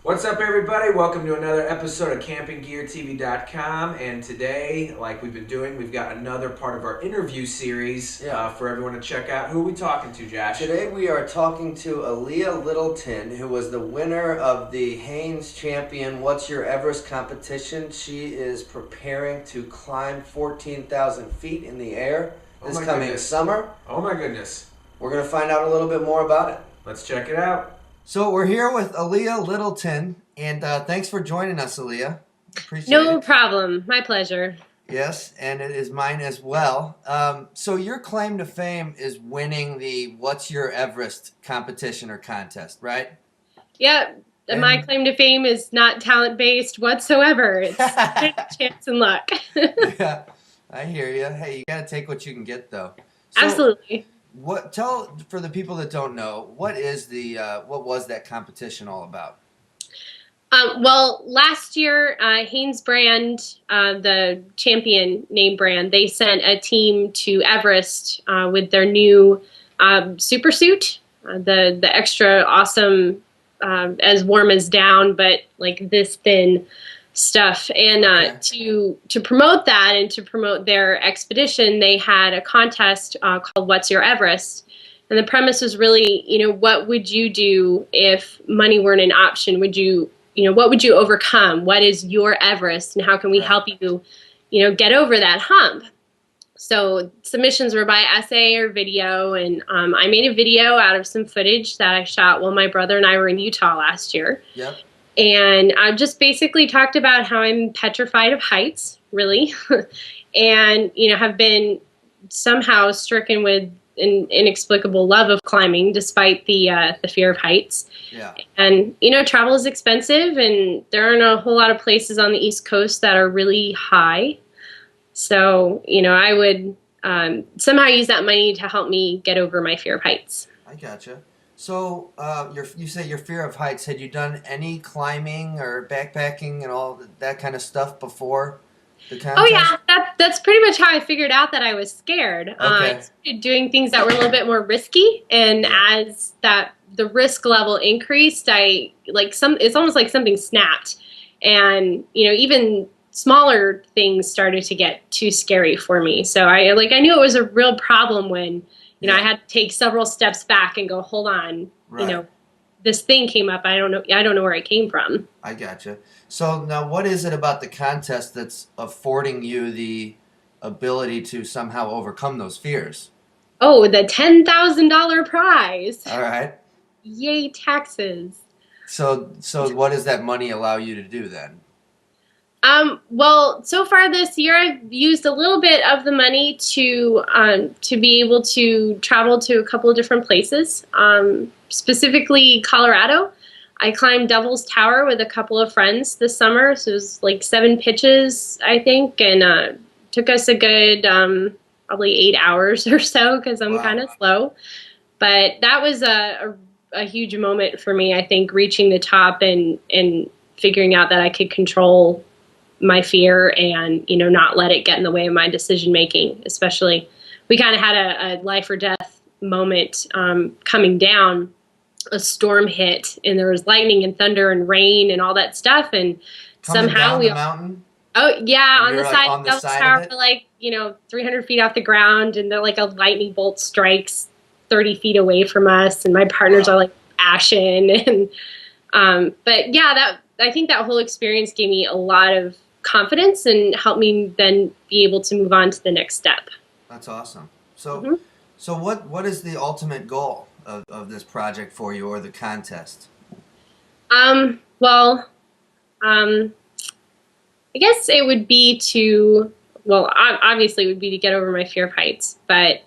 What's up, everybody? Welcome to another episode of CampingGearTV.com. And today, like we've been doing, we've got another part of our interview series for everyone to check out. Who are we talking to, Josh? Today we are talking to Aleya Littleton, who was the winner of the Hanes Champion What's Your Everest competition. She is preparing to climb 14,000 feet in the air this coming summer. Oh my goodness. We're going to find out a little bit more about it. Let's check it out. So we're here with Aleya Littleton, and thanks for joining us, Aleya. Appreciate it. No problem. My pleasure. Yes, and it is mine as well. So your claim to fame is winning the What's Your Everest competition or contest, right? Yeah, my claim to fame is not talent-based whatsoever. It's chance and luck. Yeah, I hear you. Hey, you got to take what you can get, though. So, Absolutely. Tell for the people that don't know, what was that competition all about? Well, last year, Hanes brand, the champion name brand, they sent a team to Everest with their new super suit, the extra awesome, as warm as down, but like this thin stuff. And to promote that and to promote their expedition, they had a contest called What's Your Everest? And the premise was really, what would you do if money weren't an option? What would you overcome? What is your Everest, and how can we help you, get over that hump? So submissions were by essay or video, and I made a video out of some footage that I shot while my brother and I were in Utah last year. Yep. And I've just basically talked about how I'm petrified of heights, really, and, have been somehow stricken with an inexplicable love of climbing despite the fear of heights. Yeah. And, travel is expensive, and there aren't a whole lot of places on the East Coast that are really high. So, I would somehow use that money to help me get over my fear of heights. I gotcha. So you say your fear of heights. Had you done any climbing or backpacking and all that kind of stuff before the contest? Oh, yeah. That's pretty much how I figured out that I was scared. Okay. I started doing things that were a little bit more risky, and as the risk level increased, it's almost like something snapped. And, even smaller things started to get too scary for me. So I knew it was a real problem when I had to take several steps back and go, hold on, Right. This thing came up. I don't know where it came from. I gotcha. So now what is it about the contest that's affording you the ability to somehow overcome those fears? Oh, the $10,000 prize. All right. Yay, taxes. So what does that money allow you to do then? Well, so far this year, I've used a little bit of the money to be able to travel to a couple of different places, specifically Colorado. I climbed Devil's Tower with a couple of friends this summer. So it was like 7 pitches, I think, and took us a good probably 8 hours or so because I'm kind of slow. But that was a huge moment for me, I think, reaching the top and figuring out that I could control my fear and, not let it get in the way of my decision making. Especially, we kind of had a life or death moment coming down. A storm hit, and there was lightning and thunder and rain and all that stuff. And Coming somehow down we the mountain? Oh yeah, And on the you're, side on of the Devil's side Tower, of it? for 300 feet off the ground, and then like a lightning bolt strikes 30 feet away from us, and my partners are like ashen. And but yeah, I think that whole experience gave me a lot of confidence and helped me then be able to move on to the next step. That's awesome. So so what is the ultimate goal of this project for you, or the contest? Well, I guess it would be obviously it would be to get over my fear of heights, but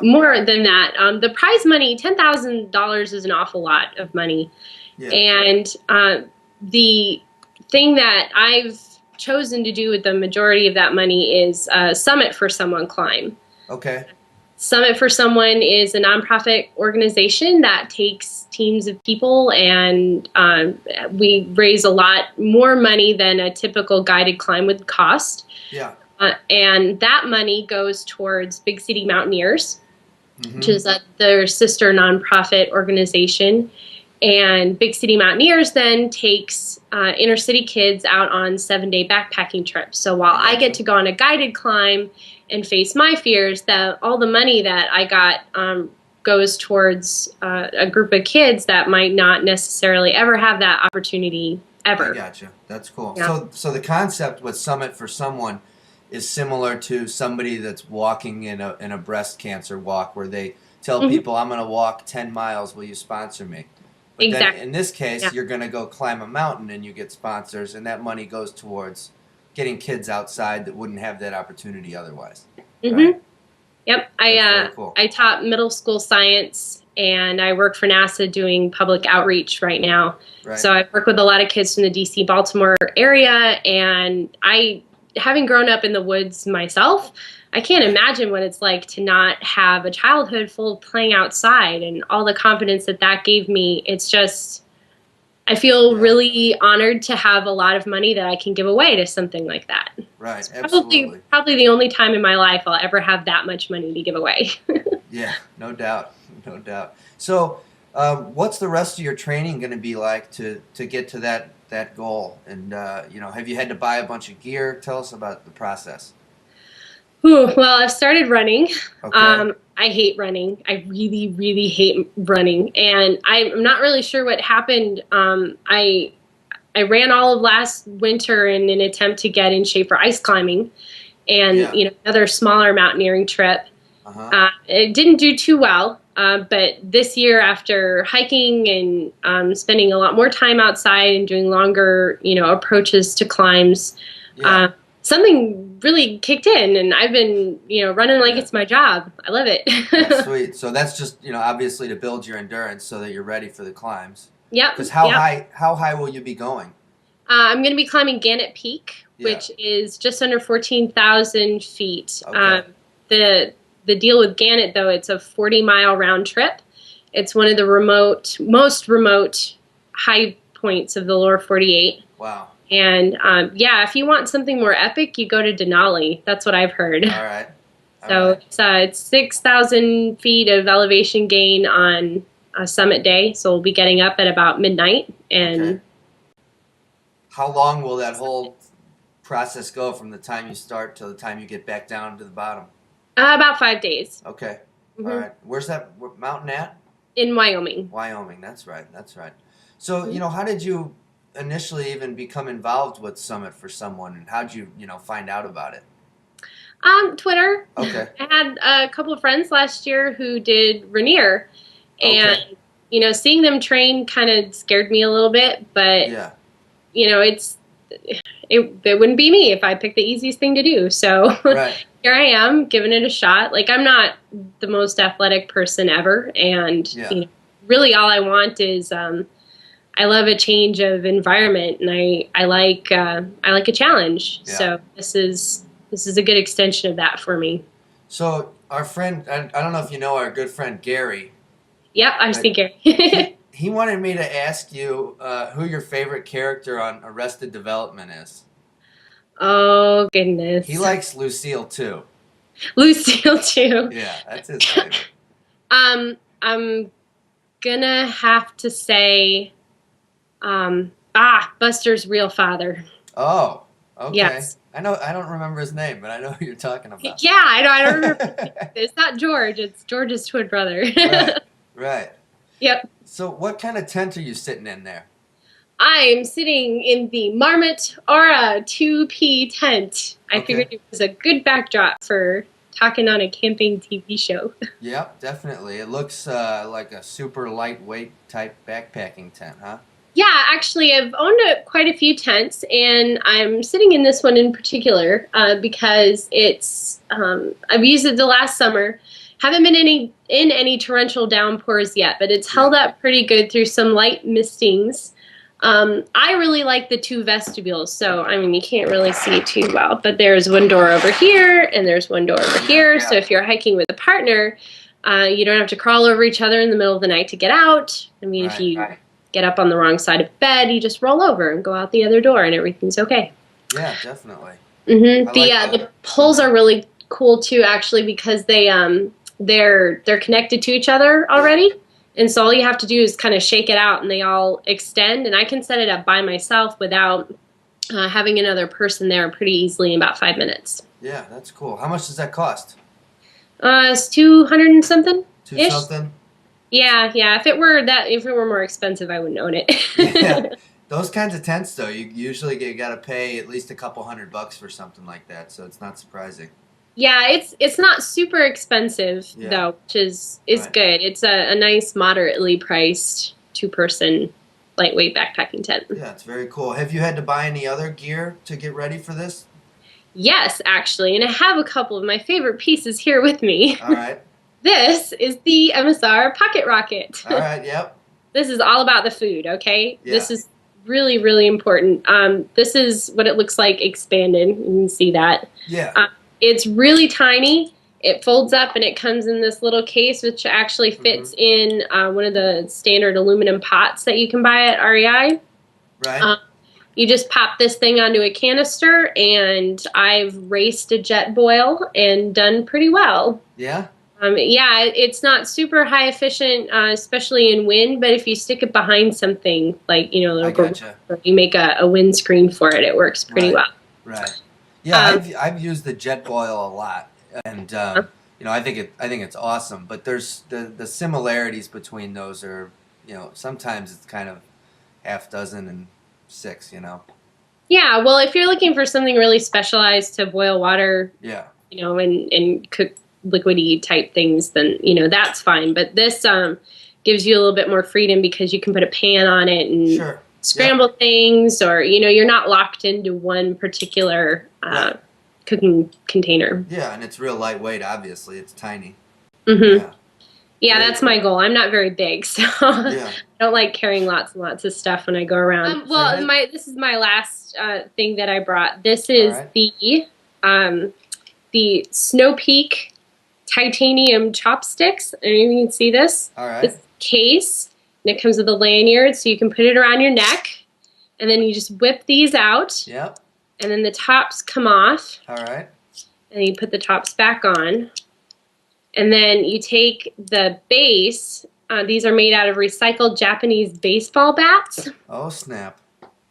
more than that, the prize money, $10,000 is an awful lot of money. Yeah. And the thing that I've chosen to do with the majority of that money is Summit for Someone climb. Okay. Summit for Someone is a nonprofit organization that takes teams of people, and we raise a lot more money than a typical guided climb would cost. Yeah. And that money goes towards Big City Mountaineers, which is their sister nonprofit organization. And Big City Mountaineers then takes inner city kids out on 7-day backpacking trips. So while I get to go on a guided climb and face my fears, that all the money that I got goes towards a group of kids that might not necessarily ever have that opportunity ever. I gotcha. That's cool. Yeah. So the concept with Summit for Someone is similar to somebody that's walking in a breast cancer walk, where they tell people, I'm going to walk 10 miles, will you sponsor me? But Exactly. then in this case, you're going to go climb a mountain and you get sponsors, and that money goes towards getting kids outside that wouldn't have that opportunity otherwise. Right? Yep. Cool. I taught middle school science, and I work for NASA doing public outreach right now. Right. So I work with a lot of kids from the DC, Baltimore area, and having grown up in the woods myself, I can't imagine what it's like to not have a childhood full of playing outside and all the confidence that gave me. It's just, I feel really honored to have a lot of money that I can give away to something like that. Right, it's absolutely. Probably the only time in my life I'll ever have that much money to give away. Yeah, no doubt. So what's the rest of your training going to be like to get to that goal? And, have you had to buy a bunch of gear? Tell us about the process. Well, I've started running. Okay. I hate running. I really, really hate running. And I'm not really sure what happened. I ran all of last winter in an attempt to get in shape for ice climbing and another smaller mountaineering trip. It didn't do too well. But this year, after hiking and spending a lot more time outside and doing longer, approaches to climbs, something really kicked in, and I've been, running like it's my job. I love it. That's sweet. So that's just, obviously to build your endurance so that you're ready for the climbs. Yep. Because how high will you be going? I'm going to be climbing Gannett Peak, which is just under 14,000 feet. Okay. The deal with Gannett, though, it's a 40-mile round trip. It's one of the most remote high points of the lower 48. Wow. And, if you want something more epic, you go to Denali. That's what I've heard. All right. It's 6,000 feet of elevation gain on a summit day. So we'll be getting up at about midnight. And how long will that whole process go from the time you start till the time you get back down to the bottom? About 5 days. Okay. All right. Where's that mountain at? In Wyoming. Wyoming. That's right. So, how did you initially even become involved with Summit for Someone, and how'd you, find out about it? Twitter. Okay. I had a couple of friends last year who did Rainier, and seeing them train kind of scared me a little bit. But it wouldn't be me if I picked the easiest thing to do. So here I am, giving it a shot. Like, I'm not the most athletic person ever, and really all I want is I love a change of environment, and I like a challenge. Yeah. So this is a good extension of that for me. So our friend, I don't know if you know our good friend Gary. Yep, I've seen Gary. He wanted me to ask you who your favorite character on Arrested Development is. Oh, goodness. He likes Lucille, too. Lucille, too. Yeah, that's his favorite. I'm gonna have to say, Buster's real father. Oh, okay. Yes. I don't remember his name, but I know who you're talking about. Yeah, I don't remember. It's not George. It's George's twin brother. Right. Yep. So what kind of tent are you sitting in there? I'm sitting in the Marmot Aura 2P tent. I figured it was a good backdrop for talking on a camping TV show. Yep, definitely. It looks like a super lightweight type backpacking tent, huh? Yeah, actually, I've owned quite a few tents, and I'm sitting in this one in particular because it's I've used it the last summer. Haven't been in any torrential downpours yet, but it's held up pretty good through some light mistings. I really like the two vestibules, so I mean you can't really see too well, but there's one door over here and there's one door over here. So if you're hiking with a partner, you don't have to crawl over each other in the middle of the night to get out. I mean, if you get up on the wrong side of bed, you just roll over and go out the other door, and everything's okay. Yeah, definitely. Mm-hmm. The poles are really cool too, actually, because they're connected to each other already. And so all you have to do is kind of shake it out and they all extend. And I can set it up by myself without having another person there pretty easily in about 5 minutes. Yeah, that's cool. How much does that cost? It's 200 and something. Two something? Yeah. If it were more expensive, I wouldn't own it. Yeah. Those kinds of tents, though, you usually got to pay at least a couple $100 for something like that, so it's not surprising. Yeah, it's not super expensive though, which is Right. good. It's a nice, moderately priced 2-person lightweight backpacking tent. Yeah, it's very cool. Have you had to buy any other gear to get ready for this? Yes, actually, and I have a couple of my favorite pieces here with me. All right. This is the MSR Pocket Rocket. All right. Yep. This is all about the food, okay? Yeah. This is really, really important. This is what it looks like expanded. You can see that. Yeah. It's really tiny. It folds up and it comes in this little case, which actually fits in one of the standard aluminum pots that you can buy at REI. Right. You just pop this thing onto a canister, and I've raced a jet boil and done pretty well. Yeah. It's not super high efficient, especially in wind, but if you stick it behind something, like, I gotcha. you make a windscreen for it, it works pretty well. Right. Yeah, I've used the jet boil a lot, and I think it's awesome. But there's the similarities between those are, sometimes it's kind of half dozen and 6. Yeah, well, if you're looking for something really specialized to boil water, Yeah. And cook liquidy type things, then that's fine. But this gives you a little bit more freedom because you can put a pan on it and scramble things, or you're not locked into one particular cooking container. Yeah, and it's real lightweight. Obviously, it's tiny. Mm-hmm. Yeah, that's my goal. I'm not very big, so Yeah. I don't like carrying lots and lots of stuff when I go around. This is my last thing that I brought. This is the Snow Peak titanium chopsticks. And you can see this. All right. This case, and it comes with a lanyard, so you can put it around your neck, and then you just whip these out. Yep. And then the tops come off. All right. And you put the tops back on. And then you take the base. These are made out of recycled Japanese baseball bats. Oh, snap.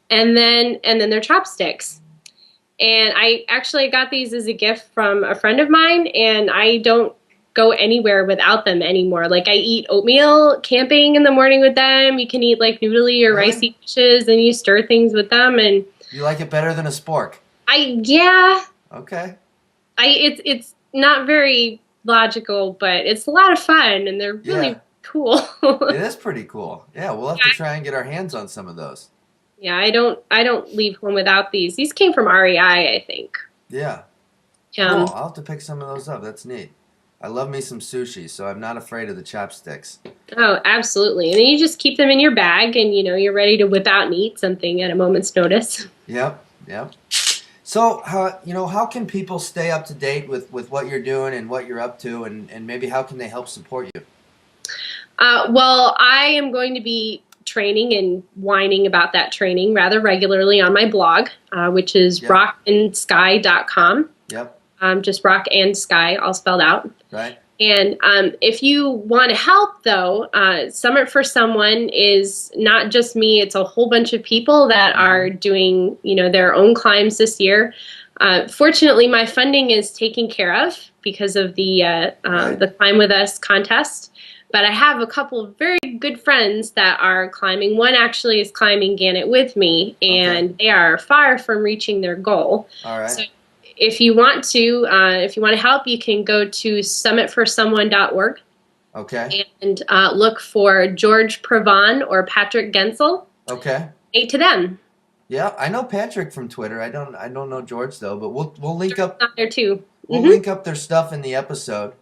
And then they're chopsticks. And I actually got these as a gift from a friend of mine, and I don't go anywhere without them anymore. Like, I eat oatmeal camping in the morning with them. You can eat like noodly or ricey dishes, and you stir things with them. And you like it better than a spork? Yeah. Okay. It's not very logical, but it's a lot of fun, and they're really cool. It is pretty cool. Yeah, we'll have to try and get our hands on some of those. Yeah, I don't leave home without these. These came from REI, I think. Yeah. Cool. I'll have to pick some of those up. That's neat. I love me some sushi, so I'm not afraid of the chopsticks. Oh, absolutely. And then you just keep them in your bag, and you're ready to whip out and eat something at a moment's notice. Yep. So, how can people stay up to date with what you're doing and what you're up to, and maybe how can they help support you? Well, I am going to be training and whining about that training rather regularly on my blog, which is rockandsky.com. Yep. Just rock and sky, all spelled out. Right. And if you want to help, though, Summit for Someone is not just me. It's a whole bunch of people that are doing, their own climbs this year. Fortunately, my funding is taken care of because of the Climb With Us contest. But I have a couple of very good friends that are climbing. One actually is climbing Gannett with me, and they are far from reaching their goal. All right. So if you want to help, you can go to summitforsomeone.org. Okay. And look for George Provon or Patrick Gensel. Okay. Donate to them. Yeah, I know Patrick from Twitter. I don't know George though, but we'll link up. Not there too. We'll link up their stuff in the episode.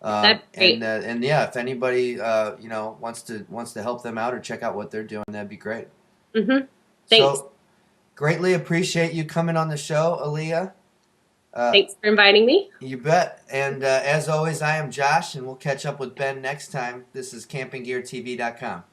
That's great. And yeah, if anybody wants to help them out or check out what they're doing, that'd be great. Thanks. So, greatly appreciate you coming on the show, Aleya. Thanks for inviting me. You bet. And as always, I am Josh, and we'll catch up with Ben next time. This is campinggeartv.com.